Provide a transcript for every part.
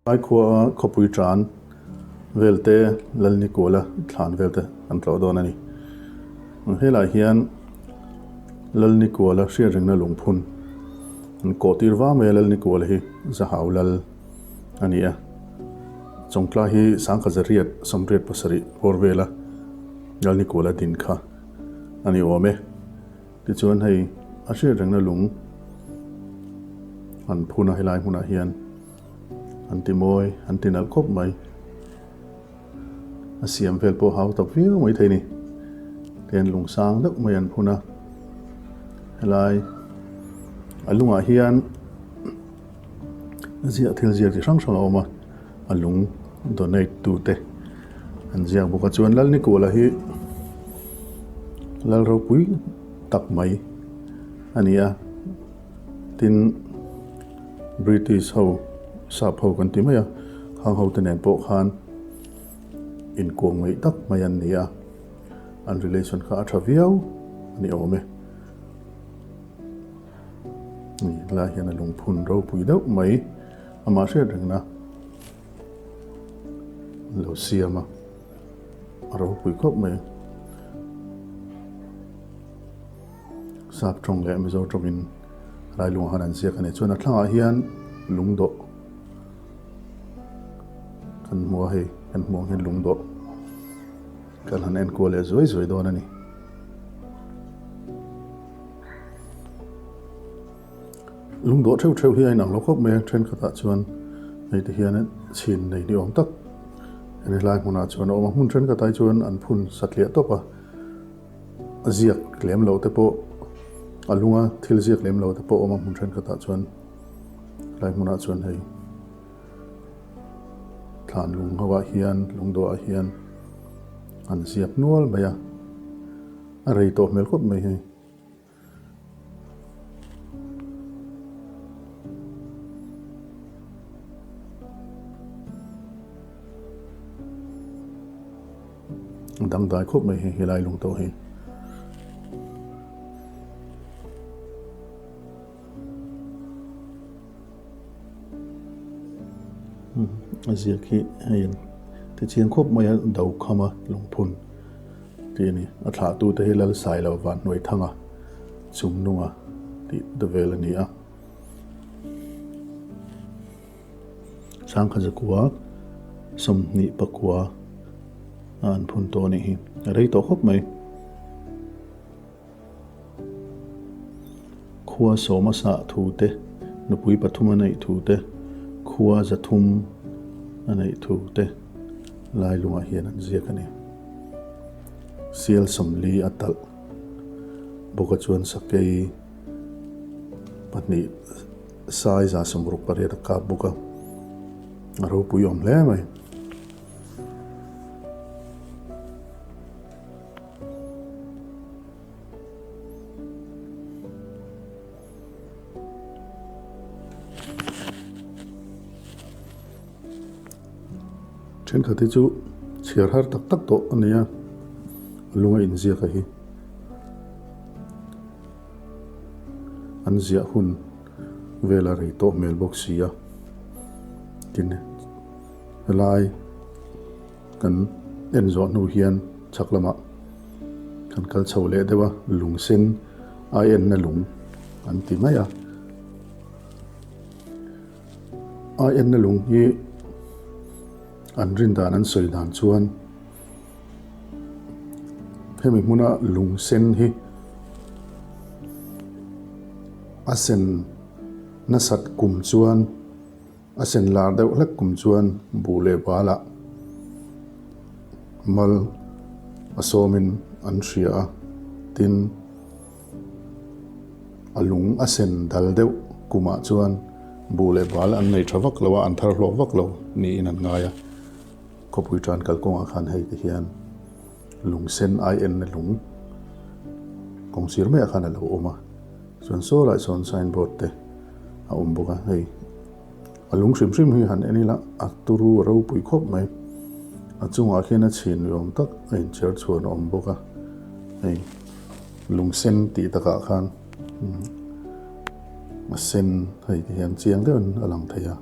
ai khua khopui tran velte lalni kola thlan velte an tlo don ani helai hian lalni kola hria ringna lungphun an kotir wa me lalni kola hi zahaulal ania chongtla hi sangka zariat samriat pasari horvela lalni kola din kha ani ome ti chuan hei a hria ringna lung an phuna helai huna hian anti moi anti nal khop mai asiam vel po hau tak viu mai thei ni ten lung sang dak mai an phuna helai alunga hian zia thil zia ti sang sang oma alung donate tu te an zia boka chuan lal ni kola hi lal ro pui tak mai ania tin British ho sap ho kan ti maya khang ho ten po khan in kuang mai tak mai an nia an relation kha athaviau ani ome ni la hian a lung phun ro pui deuh mai ama hre rengna lo siama ro pui khop mai sap trong le mizo tongin lai lung han an sia kan e chuan a thlanga hian lungdo kan mua hei kan mua hin lungdo kan han en ko le zoi zoi don ani lungdo theu theu hi ai nang lo khop me thren khata chuan hei te hian chin nei ni om tak ani lai hmuna chuan oma hun thren katai chuan an phun satlia topa aziak klem lo te po alunga thil ziak lem lo te po oma hun thren kata chuan lai hmuna chuan hei thlan lung hawa hian lungdo a hian an ziak nual maya a rei to mel khop mai hei dang dai khop mai hei helai lung to hei azia khi hain te chiang khop mai dau khama lungphun ti ni a thla tu te hilal sai lo van noi thanga chung nunga ti devel ani a sang khaja kuwa somni pakwa an phun to ni hi rei to khop mai khuwa soma sa thu te nupui pathuma nei thu te khuwa zathum anei thu te lai lunga hian an ziak ani sial somli atal boka chuan sakei patni sai za somruk pare ta ka boka aro puyom hle mai chen khati chu chiar har tak tak to ania lunga in zia ka hi an zia hun vela rei to mailbox sia tin lai kan en zo nu hian chaklama kan kal chhole dewa lung sen ai en na lung an ti maya ai en na lung hi an rin dan an soi dan chuan hemi hmuna lung sen hi a sen na sat kum chuan a sen lar deuh hlek kum chuan bule bala mal asomin an hria tin a lung a sen dal deuh kuma chuan bule bala an nei thavak lawa an thar hlo vak lo ni in an ngaya khopui tran kalkonga khan hei te hian lung sen ai en na lung kong sir me khan alo oma chuan so lai son signboard te a boka hei a lung hrim hrim hi han enila a turu ro pui khop mai a chunga khian a chin yom tak a in cher chuan boka hei lung sen ti taka khan a sen hei te hian chiang deun a lang theia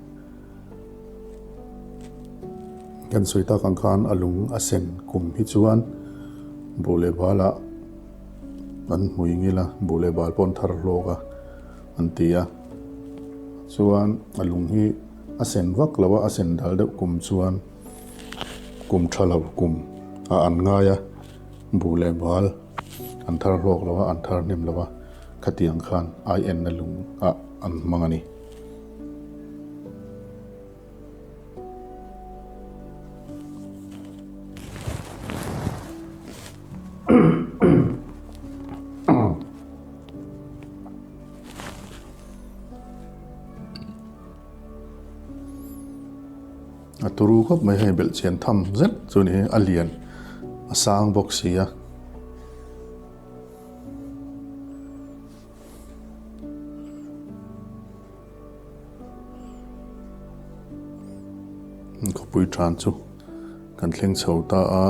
kan soita kan khan alung asen kum hi chuan bule bala an hui ngila bule bal pon thar hloka an tia chuan alung hi asen vak lawa asen dal deuh kum chuan kum thalo kum a an ngaya bule bal an thar hlok lawa an thar nim lawa khatiang khan in na lung a an mangani turu khop mai hai bel chen tham zet chu ni alian asang box sia ko pui tran chu kan thleng chhota a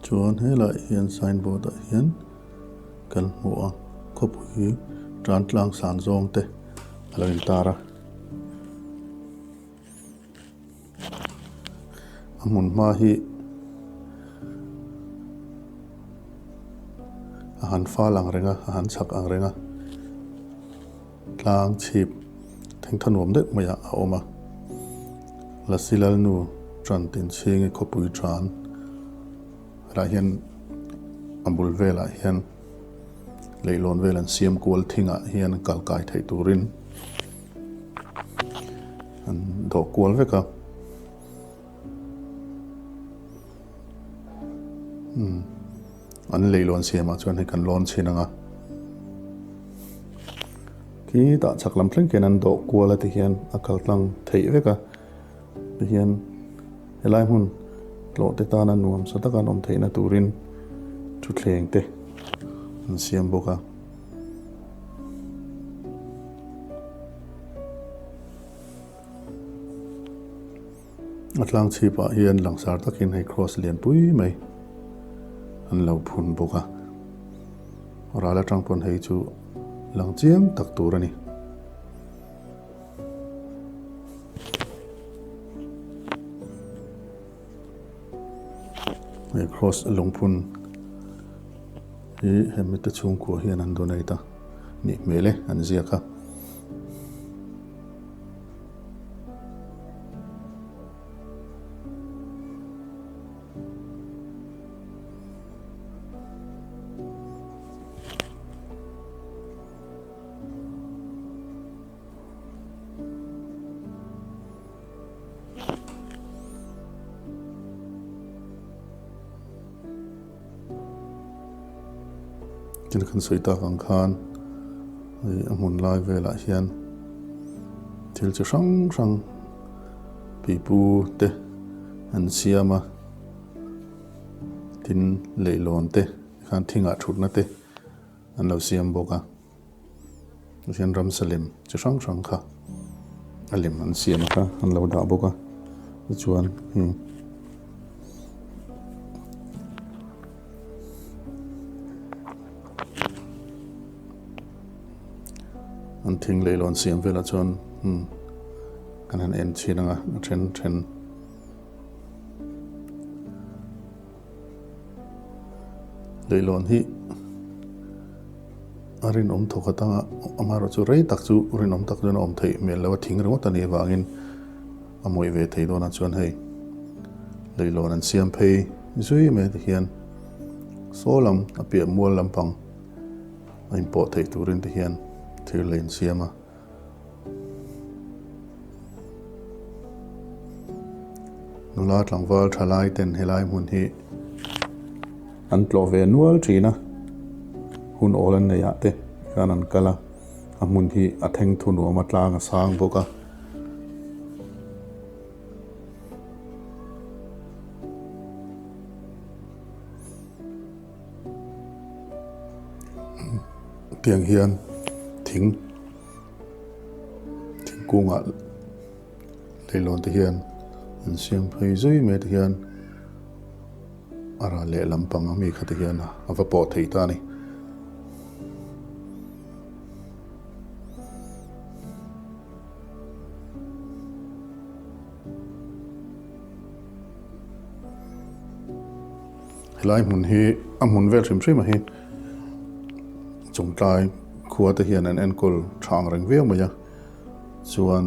chuan hela hian signboard a hian kan hmu a ko pui tran tlang san zong te alang tara amun ma hi ahan fa lang renga ahan chak ang renga tlang chip theng thanom de maya a oma la silal nu tran tin chingi khopui tran ra hian ambul vela hian leilon velan siam kual thinga hian kalkai thei turin an do kual veka an leilon siama chuan hei kan lon chinanga ki ta chaklam thleng ken an do kual ati hian akal tlang thei veka hian helai hun lo te ta na nuam so takan om theina turin thu thleng te an siam boka atlang chipa hian langsar takin hei cross lian pui mai an lo phun boka rala tangpon hei chu lang chiam tak turani hei cross long phun hi hemita chung ko hian an donai ta ni mele an ziaka kan soita kan khan amun lai vela hian thil chi hrang hrang pipu te an siama tin leilon te khan thinga thutna te an lo siam boka hian ramsalim chi hrang hrang kha alim an siam kha an lo da boka chuan an thing leilon siam vela chuan kan han en chinanga then leilon hi arin om thokata amaro chu rei tak chu rin om tak jona om thei mel lawa thing ro tani wangin amoi ve thei dona chuan hei leilon an siam phei zui me hian solam apia mual lampang ain po thei turin te hian thir lein siama nula tlangwal thalai ten helai mun hi an tlo ve nual thina hun olan ne ya te kan an kala amun hi atheng thunu amatlang sang boka tiang hian thing kunga leilon te hian an siam phei zui me te hian ara le lampang ami kha te hian ava po thei ta ni lai mun hi amun vel trim trim hi chung tai khua te hian an enkol thang reng ve maya chuan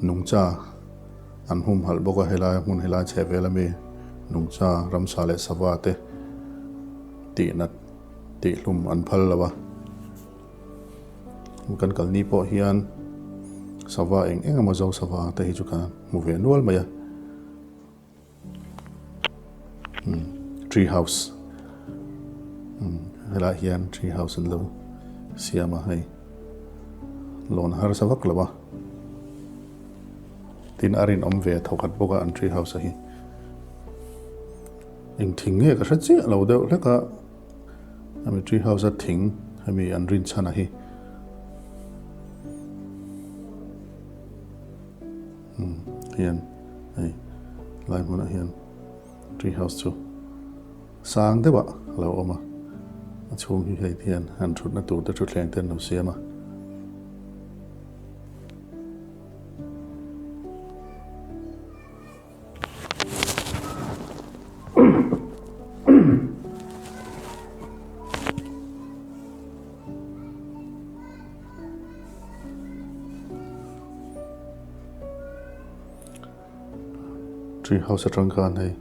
nung cha an hum hal boka helai mun helai che velami nung cha ramsa le sawa te ti na ti hlum an phal lawa kan kal ni po hian sawa eng ama zo sawa te hi chu kan mu ve nual maya tree house helai hian tree house an lo siama hai lon har savak lawa tin arin om ve thokat boka an tree house hi eng thing nge ka sachi lo deuh leka ami tree house a thing ami an rin chana hi hian ai lai mun hian tree house chu sang dewa lo oma chung hi hei hian han thut na tu te thu thleng ten no siama tree house atang kan hei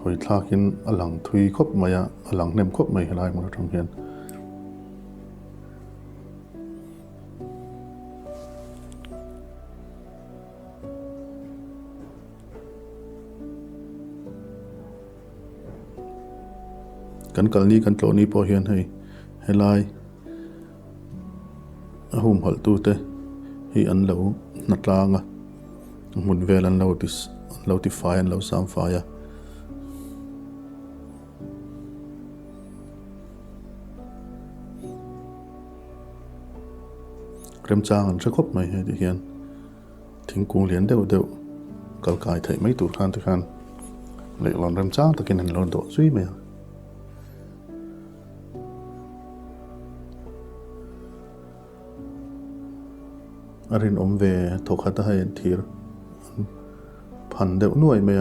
hoi thlakin alang thui khop maya alang nem khop mai helai mun atang hian kan kalni kan tloni po hian hei helai ahum hal tu te hi an lo natlanga mun vel an lo ti fai an lo sam fai krem chang an khop mai he ti hian thingkung lian deuh kal kai thei mai tur khan te khan le lon rem chang takin an lon do chui mai arin om ve thokhata hai thir phan deuh nuai mai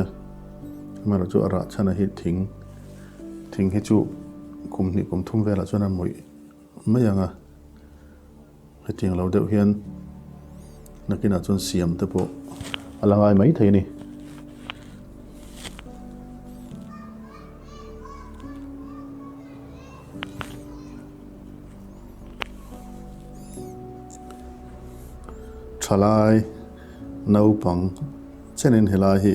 mara chu ara chana hi thing hi chu kum ni kum thum vela chana moi mai anga heting lo deuh hian nakina chun siam te po alangai mai thei ni thalai nau pang chenin helai hi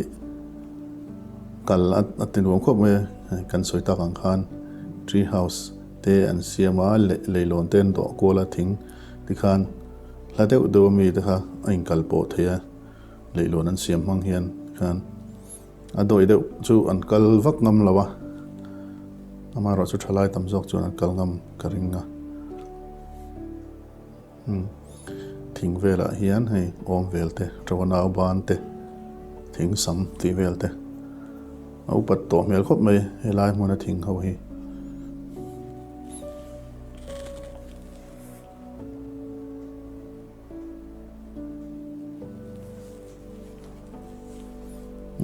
kal atin wong khop me kan soita kang khan tree house te an siama leilon ten do kola thing tikhan la deuh do mi te kha ain kal po theya leilon an siam hang hian khan adoi deuh chu an kal vak ngam lawa amaro chu thalai tam jok chu an kal ngam karinga thing vela hian hei om velte trawanau ban te thing sam ti velte au pat to mel khop mai helai mona thing ho hi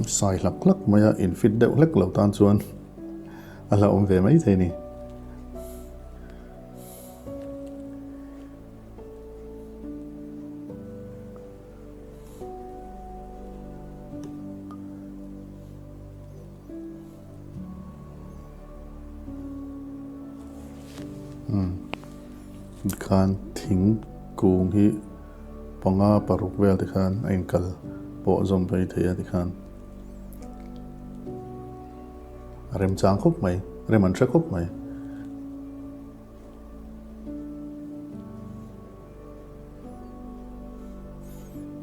sai lak maya in fit deuh lek lo tan chuan ala om ve mai thei ni khan thing kung hi panga paruk vel ti khan ain kal po zom bai theya ti khan rem chang khop mai rem an thre khop mai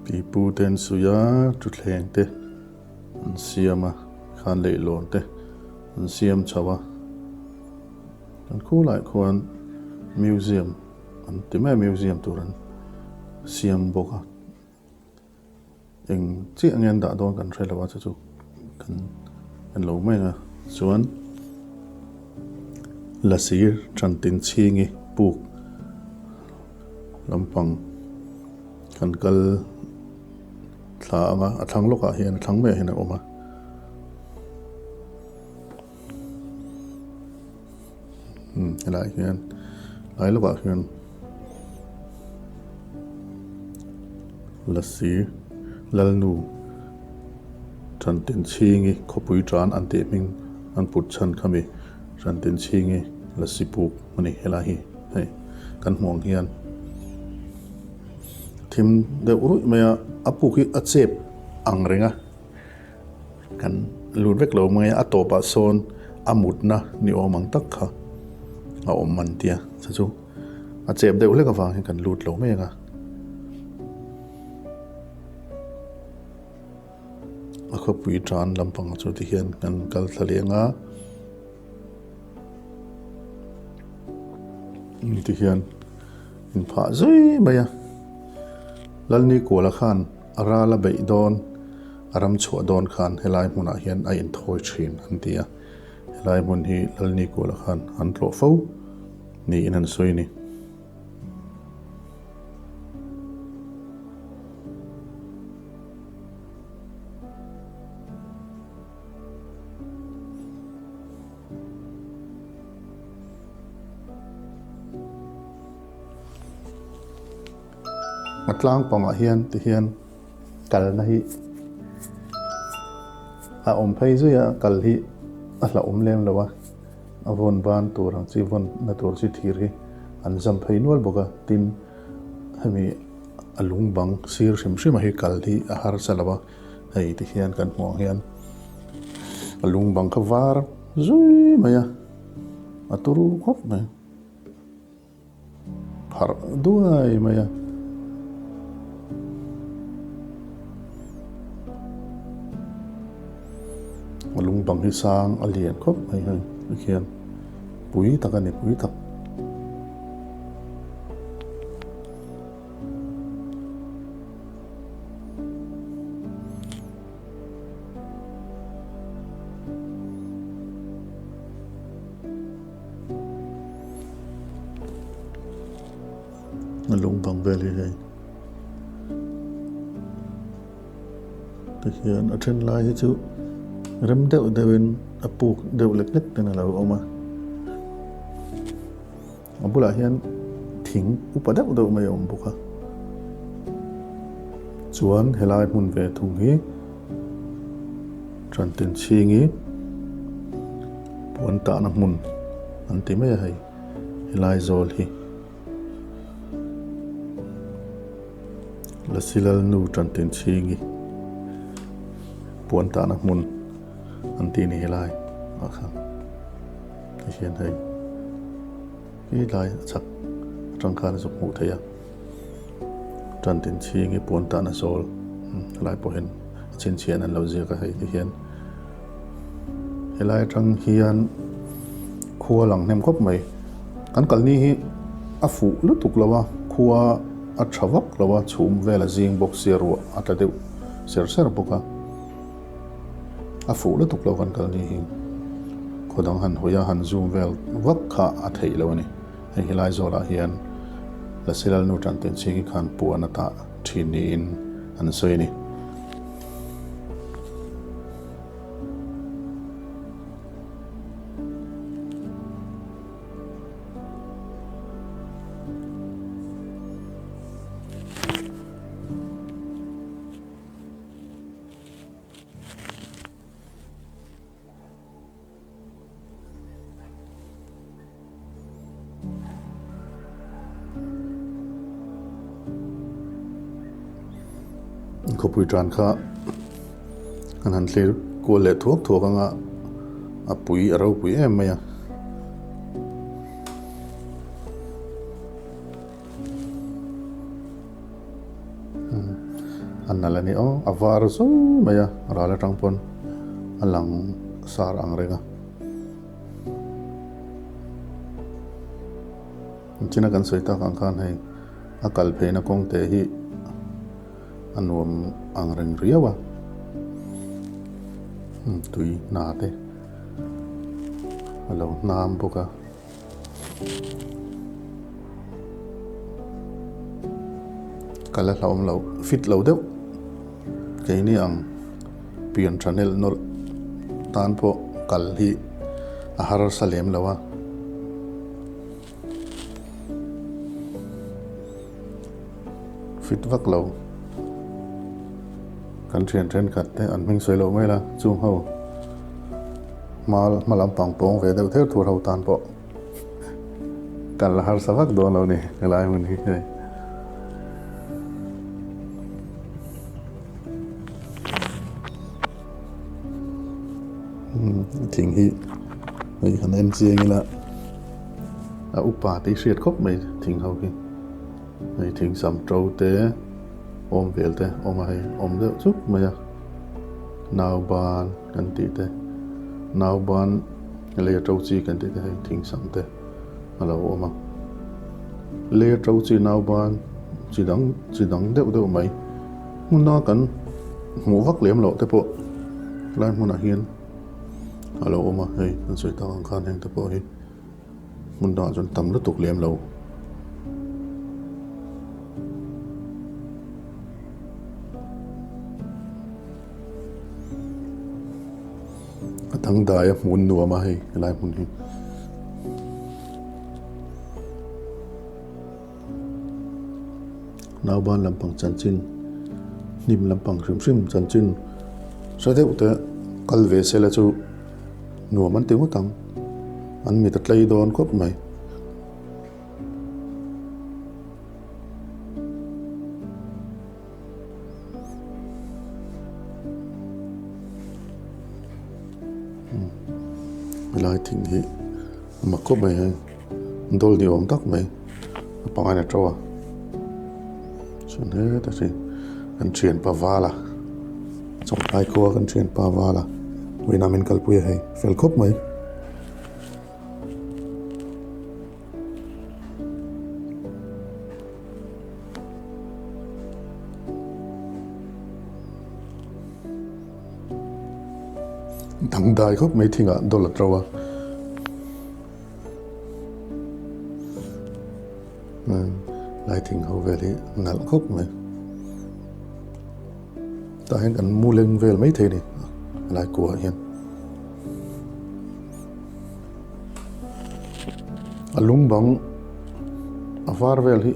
pi pu ten suya tu thleng te an siama khan le lon te an siam chawa an khu lai khuan museum an timai museum turan siam boka eng chi angen da don kan thre lawa chu kan an lo mai nga chuan lasir chantin chingi puk lampang kan kal thla anga athang loka hian athang me hian oma lại hiền lại lúc hiền là sĩ lal nu chan tin chi ngi khopui tran an te ming an put chan khami chan tin chi ngi la sipu mani hela hi hei kan hmong hian thim de uru maya apu ki achep angrenga kan lun vek lo maya atopa son amutna ni omang tak kha a om man tia sa chu achep de ule ka wang kan lut lo me nga a khopui tran lampang chu ti hian kan kal thalenga ni ti hian in pha zui maya lalni kola khan arala bei don aram chua don khan helai hmuna hian a in thoi thin an tia helai hmun hi lalni kola khan an tlo fo ni in an soi ni matlang pama hian ti hian kal na hi a om phei zuya kal hi a hla om lem lawa a von ban tur ang chi von na tur chi thir hi an zam phei nual boka tin hemi alung bang sir hrim hrim hi kal hi a har chalawa hei ti hian kan hmo hian alung bang kha var zui maya aturu khop me phar duai maya lung bang hi sang a lian khop mai hai khian pui tak ani pui tak lung bang vel hi hai ti hian a then lai hi chu rem deuh deuhin a puk deuh lek lek ten alo awma a bulah hian thing upa deuh deuh mai awm bawk a chuan helai hmun ve thung hi tran tin chingi puan ta na hmun an ti mai hei helai zol hi la silal nu tran tin chingi puan ta na hmun an ti ni helai a khang ki hian hei ki lai chak tang khan zu mu theya tran tin chi ngi pon ta na sol lai po hen chin chian an lo zia ka hei ki hian helai tang hian khuwa lang nem khop mai kan kal ni hi a fu lu tuk lawa khuwa a thawak lawa chhum vela jing box zero ata deu ser ser boka a fu lu tuk lo kan kal ni hi khodang han hoya han zoom vel vak kha a thei lo ni hei helai zola hian la silal nu tan ten chi khan pu anata thini in an soi ni khopui tran kha an han thlir ko le thuak thuak anga a pui aro pui em maya an nalani o avar so maya rala tangpon alang sar angrenga china kan soita kan khan hai akal pheina kong te hi anuam angreng riawa tui na te alo nam boka kala hlawm lo fit lo deuh ke ni ang pian channel nol tan po kal hi a har salem lawa fit vak lo kan thian then khat te an hming soi lo mai la chung ho mal pang pong ve deuh theu thur ho tan po kan la har savak don lo ni lai mun hi thing hi mai kan en chiang ila a upa ti hriat khop mai thing ho ki mai thing sam tro te om vel te om hai om deuh chup mai a naw ban kan ti te naw ban le tro chi kan ti te hai thing sam te alo oma le tro chi naw ban chi dang deuh mai mun na kan mu vak lem lo te po lai mun a hian alo oma hei kan soi ta ang khan heng te po hi mun da chon tam lu tuk lem lo thằng đại muốn nuôi mà hay lại muốn hi nào ban làm bằng chân chín nim làm bằng sim chân chín sao thế ute kal ve se la chu nuôi man tiếng tăng anh mi tất lấy đòn cốp mày lại thỉnh hi mà có mày hay đôi điều ông tắc mày bằng ai là trâu à cho nên ta chỉ cần chuyển pa va là trong ai cô cần chuyển pa va là vì nam mình kalpui hay phải cốp mày thằng đại khóc mấy thing đó là trâu à lại thing hậu về thì nặng khóc mày ta hẹn cần mua lên về mấy thế này lại của hiền lung bang var về thì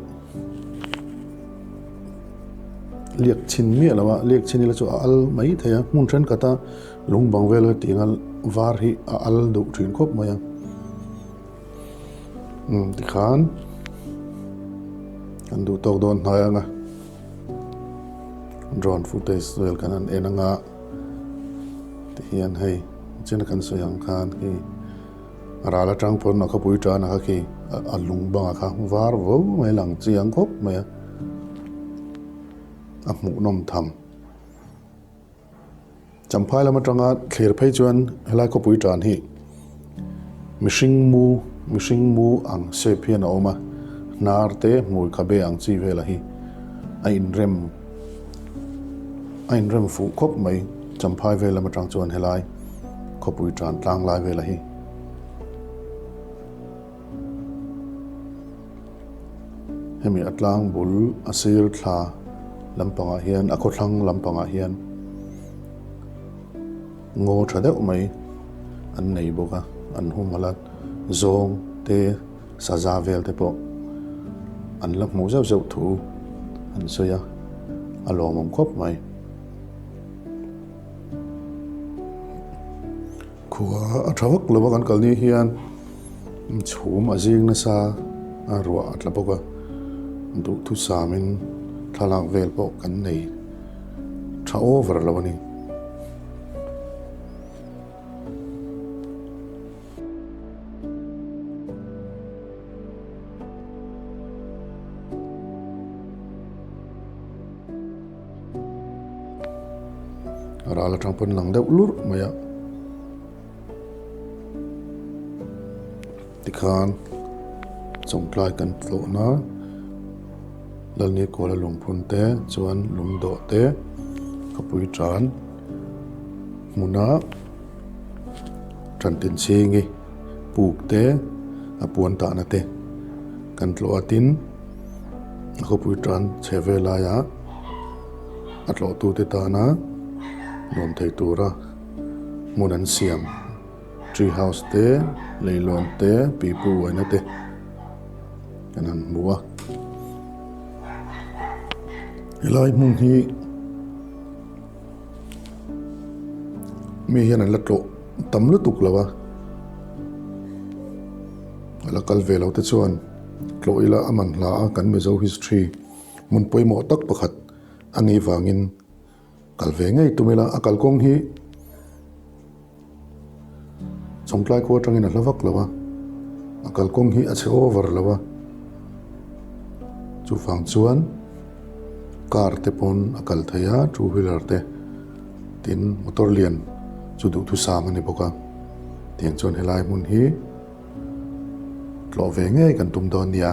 liệt chín mía là liệt chín là chỗ al mấy thế muốn chân cả ta lung bang về là tiếng al var hi al đủ chuyện cốp mày thì khan kan du tok don haya nga drone footage wel kan an enanga ti hian hei chen kan soyang khan ki arala tang pon na khapui ta na ki alung banga kha var vo mai lang chiang khop mai a mu nom tham champhai lama tanga kher phai chuan helai ko pui tan hi mishing mu ang se phian oma narte mui khabe ang chi vela hi ain rem fu khop mai champhai vela ma tang chuan helai khopui tran tlang lai vela hi hemi atlang bul asir thla lampanga hian a khothlang lampanga hian ngo thadeu mai an nei boka an humalat zong te saza vel te po an lak mu zau thu an soya alomom khop mai khuwa athawak lova kan kalni hian chhum azing na sa a ruwa atlapoka du thu samin thalak vel po kan nei tha over lawani rala tangpon lang deuh lur maya tikhan chongtlai kan tlo na lalni kola lungphun te chuan lungdo te kapui tran muna trantin singi puk te apuan ta na te kan tlo atin kapui tran chevela ya atlo tu te ta na nom thei tura munan siam tree house te leilon te pipu waina te kanan muwa helai hmun hi mi hian an la tlo tam lu tuk lawa ala kal ve lo te chuan tlo ila aman hla a kan mizo history mun poimo tak pakhat angi wangin kal ve ngei tumela akal kong hi chongtlai ko tangin a hlavak lawa akal kong hi a che over lawa chu fang chuan car te pon akal thaya two wheeler te tin motor lian chu du thu sam ani boka tiang chuan helai hmun hi tlo ve ngei kan tum don nia